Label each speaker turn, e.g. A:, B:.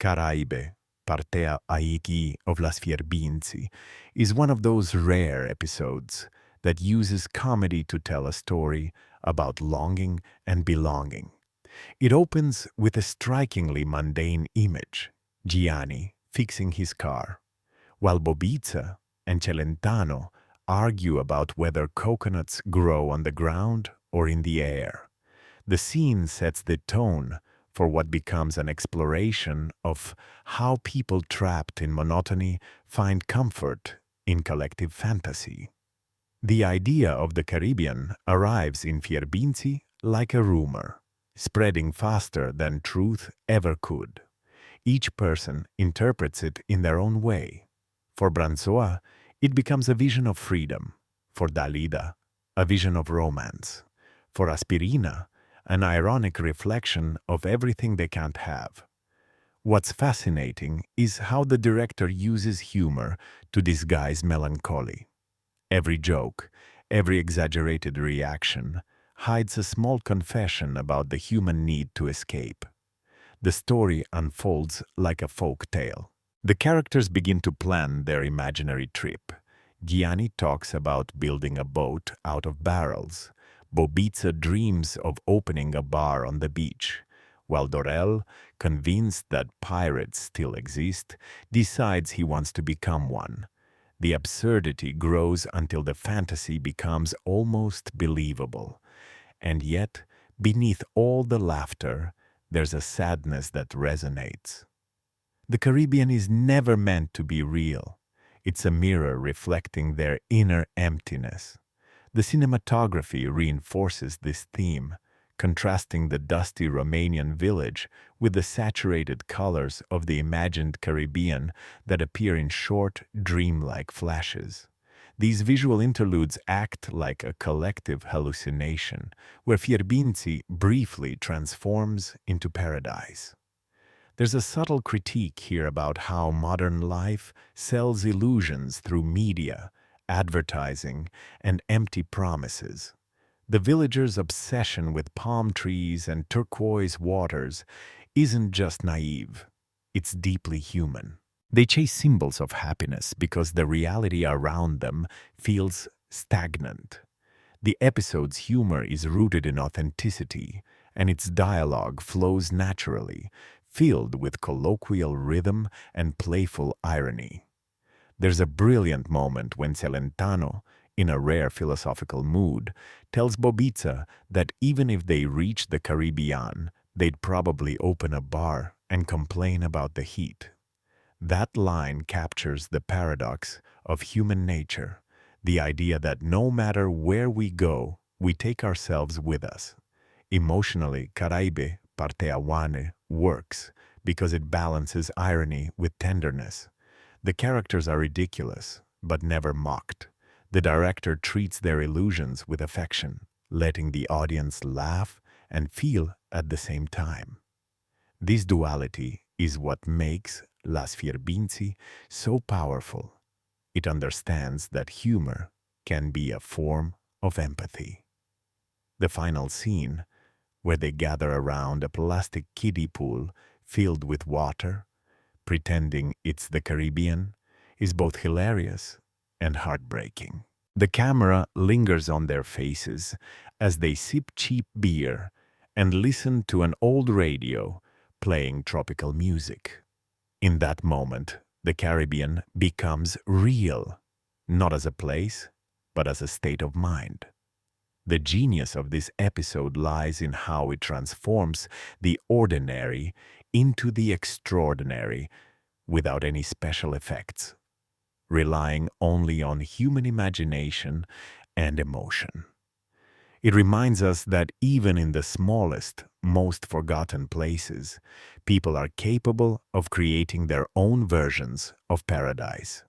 A: Caraibe, partea aici of las Fierbinți, is one of those rare episodes that uses comedy to tell a story about longing and belonging. It opens with a strikingly mundane image, Gianni fixing his car, while Bobița and Celentano argue about whether coconuts grow on the ground or in the air. The scene sets the tone for what becomes an exploration of how people trapped in monotony find comfort in collective fantasy. The idea of the Caribbean arrives in Fierbinți like a rumor, spreading faster than truth ever could. Each person interprets it in their own way. For Bransoa, it becomes a vision of freedom. For Dalida, a vision of romance. For Aspirina, an ironic reflection of everything they can't have. What's fascinating is how the director uses humor to disguise melancholy. Every joke, every exaggerated reaction, hides a small confession about the human need to escape. The story unfolds like a folk tale. The characters begin to plan their imaginary trip. Gianni talks about building a boat out of barrels. Bobița dreams of opening a bar on the beach, while Dorel, convinced that pirates still exist, decides he wants to become one. The absurdity grows until the fantasy becomes almost believable. And yet, beneath all the laughter, there's a sadness that resonates. The Caribbean is never meant to be real. It's a mirror reflecting their inner emptiness. The cinematography reinforces this theme, contrasting the dusty Romanian village with the saturated colors of the imagined Caribbean that appear in short, dreamlike flashes. These visual interludes act like a collective hallucination, where Fierbinți briefly transforms into paradise. There's a subtle critique here about how modern life sells illusions through media, advertising, and empty promises. The villagers' obsession with palm trees and turquoise waters isn't just naive, it's deeply human. They chase symbols of happiness because the reality around them feels stagnant. The episode's humor is rooted in authenticity, and its dialogue flows naturally, filled with colloquial rhythm and playful irony. There's a brilliant moment when Celentano, in a rare philosophical mood, tells Bobița that even if they reach the Caribbean, they'd probably open a bar and complain about the heat. That line captures the paradox of human nature, the idea that no matter where we go, we take ourselves with us. Emotionally, Caraibe, partea oane, works because it balances irony with tenderness. The characters are ridiculous, but never mocked. The director treats their illusions with affection, letting the audience laugh and feel at the same time. This duality is what makes Las Fierbinți so powerful. It understands that humor can be a form of empathy. The final scene, where they gather around a plastic kiddie pool filled with water, pretending it's the Caribbean, is both hilarious and heartbreaking. The camera lingers on their faces as they sip cheap beer and listen to an old radio playing tropical music. In that moment, the Caribbean becomes real, not as a place, but as a state of mind. The genius of this episode lies in how it transforms the ordinary into the extraordinary without any special effects, relying only on human imagination and emotion. It reminds us that even in the smallest, most forgotten places, people are capable of creating their own versions of paradise.